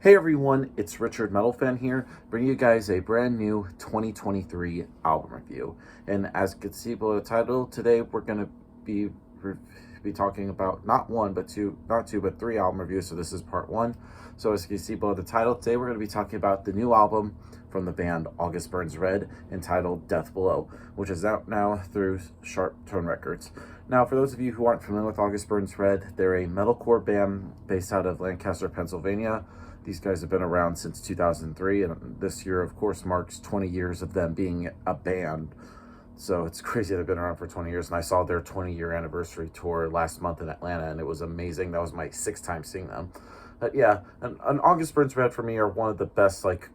Hey everyone, it's Richard Metalfan here, bringing you guys a brand new 2023 album review. And as you can see below the title, today we're going to be talking about not two, but three album reviews. So this is part one. So as you can see below the title, today we're going to be talking about the new album from the band August Burns Red, entitled Death Below, which is out now through Sharp Tone Records. Now, for those of you who aren't familiar with August Burns Red, they're a metalcore band based out of Lancaster, Pennsylvania. These guys have been around since 2003, and this year, of course, marks 20 years of them being a band. So it's crazy they've been around for 20 years, and I saw their 20-year anniversary tour last month in Atlanta, and it was amazing. That was my sixth time seeing them. But yeah, and August Burns Red for me are one of the best, like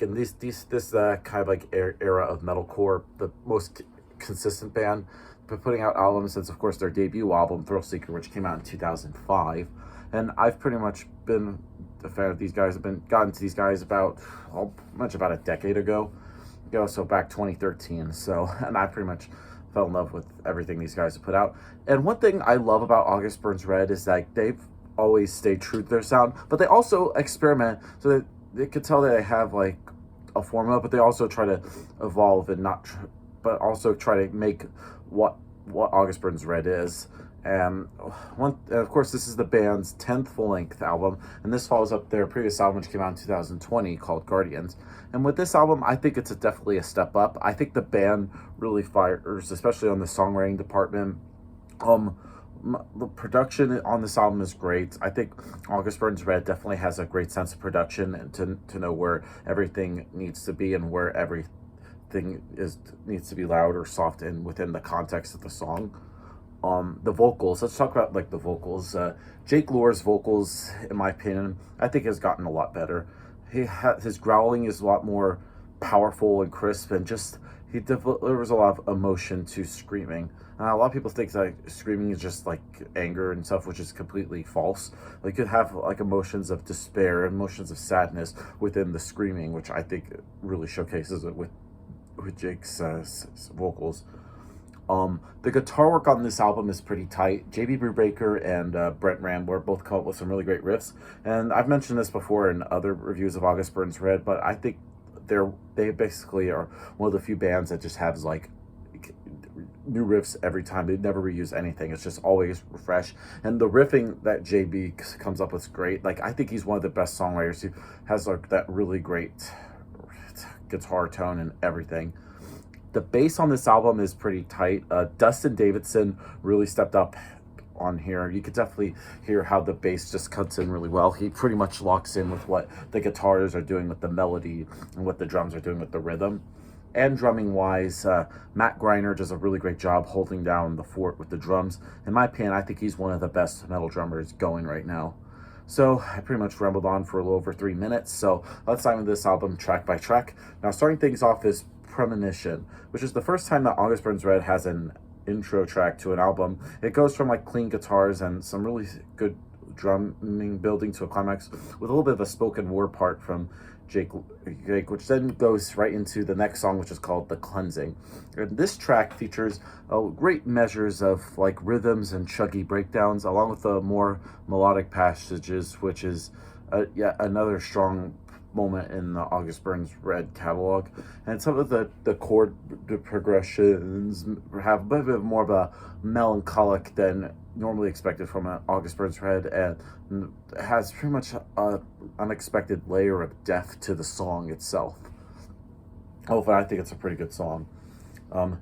in this kind of like era of metalcore, the most consistent band. Been putting out albums since, of course, their debut album Thrill Seeker, which came out in 2005, and I've pretty much been a fan of these guys. I've been gotten to these guys about a decade ago, so back 2013. So, and I pretty much fell in love with everything these guys have put out. And one thing I love about August Burns Red is that they've always stayed true to their sound, but they also experiment, so that they could tell that they have like a formula, but they also try to evolve and but also try to make what August Burns Red is. And of course, this is the band's 10th full-length album, and this follows up their previous album, which came out in 2020, called Guardians. And with this album, I think it's definitely a step up. I think the band really fires, especially on the songwriting department. The production on this album is great. I think August Burns Red definitely has a great sense of production, and to know where everything needs to be and where everything needs to be loud or soft and within the context of the song. The vocals, let's talk about like the vocals. Jake Lure's vocals, in my opinion, I think has gotten a lot better. His growling is a lot more powerful and crisp, and just he delivers a lot of emotion to screaming. A lot of people think that screaming is just like anger and stuff, which is completely false. Like, you could have like emotions of despair, emotions of sadness within the screaming, which I think really showcases it with Jake's vocals. The guitar work on this album is pretty tight. JB Brubaker and Brent Rambler both come up with some really great riffs. And I've mentioned this before in other reviews of August Burns Red, but I think they basically are one of the few bands that just has like new riffs every time. They never reuse anything. It's just always fresh. And the riffing that JB comes up with is great. Like, I think he's one of the best songwriters who has like that really great guitar tone and everything. The bass on this album is pretty tight. Dustin Davidson really stepped up on here. You could definitely hear how the bass just cuts in really well. He pretty much locks in with what the guitars are doing with the melody and what the drums are doing with the rhythm. And drumming wise, Matt Greiner does a really great job holding down the fort with the drums. In my opinion, I think he's one of the best metal drummers going right now. So I pretty much rambled on for a little over 3 minutes. So let's dive into this album track by track. Now, starting things off is Premonition, which is the first time that August Burns Red has an intro track to an album. It goes from like clean guitars and some really good drumming building to a climax with a little bit of a spoken word part from Jake, which then goes right into the next song, which is called The Cleansing. And this track features great measures of like rhythms and chuggy breakdowns, along with the more melodic passages, which is yet another strong moment in the August Burns Red catalog. And some of the chord progressions have a bit of more of a melancholic than normally expected from an August Burns Red, and has pretty much an unexpected layer of depth to the song itself. Hopefully, I think it's a pretty good song.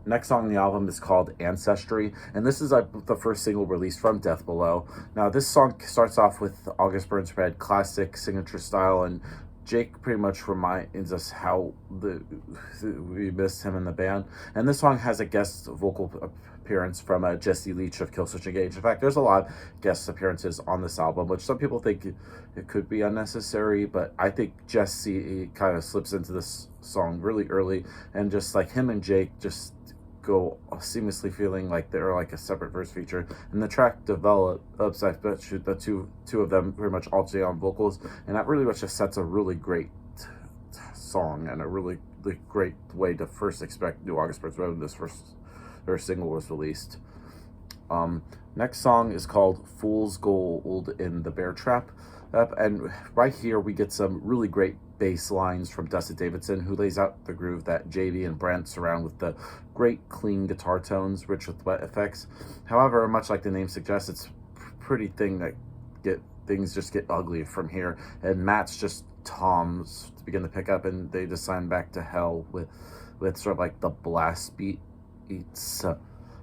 Next song on the album is called Ancestry, and this is the first single released from Death Below. Now, this song starts off with August Burns Red classic signature style, and Jake pretty much reminds us how we missed him in the band. And this song has a guest vocal appearance from Jesse Leach of Killswitch Engage. In fact, there's a lot of guest appearances on this album, which some people think it could be unnecessary, but I think Jesse kind of slips into this song really early, and just like him and Jake just go seamlessly, feeling like they're like a separate verse feature. And the track develops, I bet you, the two of them pretty much alternate on vocals, and that really much just sets a really great song and a really great way to first expect new August Burns Red when their single was released. Next song is called Fool's Gold in the Bear Trap. And right here we get some really great bass lines from Dustin Davidson, who lays out the groove that JB and Brent surround with the great clean guitar tones rich with wet effects. However, much like the name suggests, it's pretty thing that things just get ugly from here, and Matt's just toms to begin to pick up, and they descend back to hell with sort of like the blast beats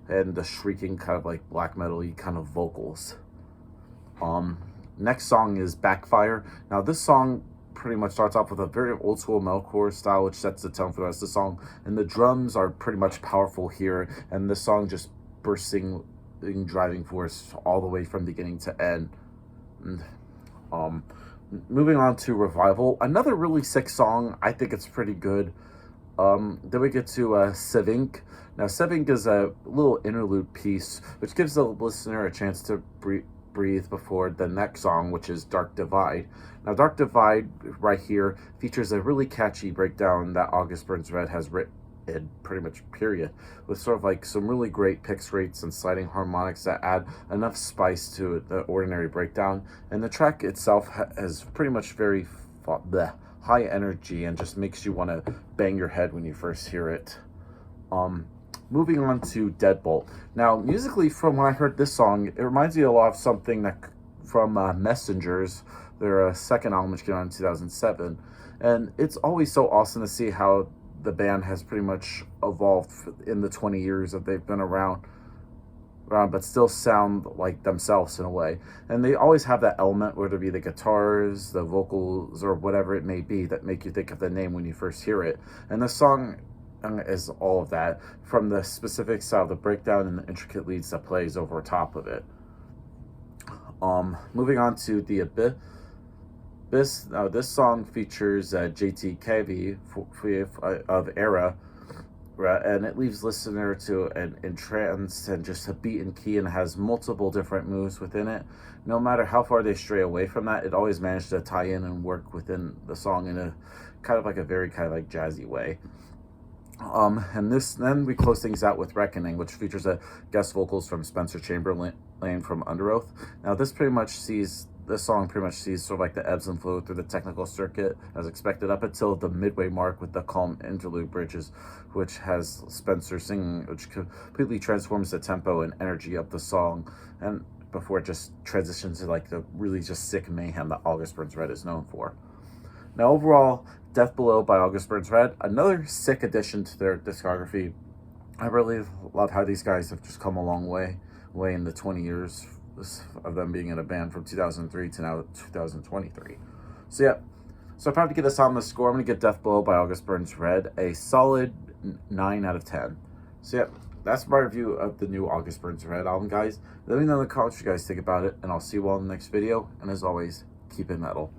and the shrieking kind of like black metal-y kind of vocals. Next song is Backfire. Now this song pretty much starts off with a very old school metalcore style, which sets the tone for the rest of the song, and the drums are pretty much powerful here, and this song just bursting driving force all the way from beginning to end. And, moving on to Revival, another really sick song. I think it's pretty good. Then we get to Sevink. Now Sevink is a little interlude piece which gives the listener a chance to breathe before the next song, which is Dark Divide. Now Dark Divide right here features a really catchy breakdown that August Burns Red has written, pretty much period, with sort of like some really great pick rates and sliding harmonics that add enough spice to the ordinary breakdown. And the track itself has pretty much very high energy and just makes you want to bang your head when you first hear it. Moving on to Deadbolt. Now musically, from when I heard this song, it reminds me a lot of something that from Messengers, their second album, which came out in 2007. And it's always so awesome to see how the band has pretty much evolved in the 20 years that they've been around, but still sound like themselves in a way. And they always have that element, whether it be the guitars, the vocals, or whatever it may be, that make you think of the name when you first hear it. And the song is all of that, from the specific style, the breakdown, and the intricate leads that plays over top of it. Moving on to The Abyss. This song features JT Kevi of Era, and it leaves listener to an entranced and just a beat and key, and has multiple different moves within it. No matter how far they stray away from that, it always managed to tie in and work within the song in a kind of like a very kind of like jazzy way. And then we close things out with Reckoning, which features a guest vocals from Spencer Chamberlain from Underoath. Now this song pretty much sees sort of like the ebbs and flow through the technical circuit as expected, up until the midway mark with the calm interlude bridges, which has Spencer singing, which completely transforms the tempo and energy of the song, and before it just transitions to like the really just sick mayhem that August Burns Red is known for. Now overall, Death Below by August Burns Red, another sick addition to their discography. I really love how these guys have just come a long way in the 20 years of them being in a band, from 2003 to now 2023. So yeah, so if I have to give this album a score, I'm going to give Death Below by August Burns Red a solid 9 out of 10. So yeah, that's my review of the new August Burns Red album, guys. Let me know in the comments what you guys think about it, and I'll see you all in the next video. And as always, keep it metal.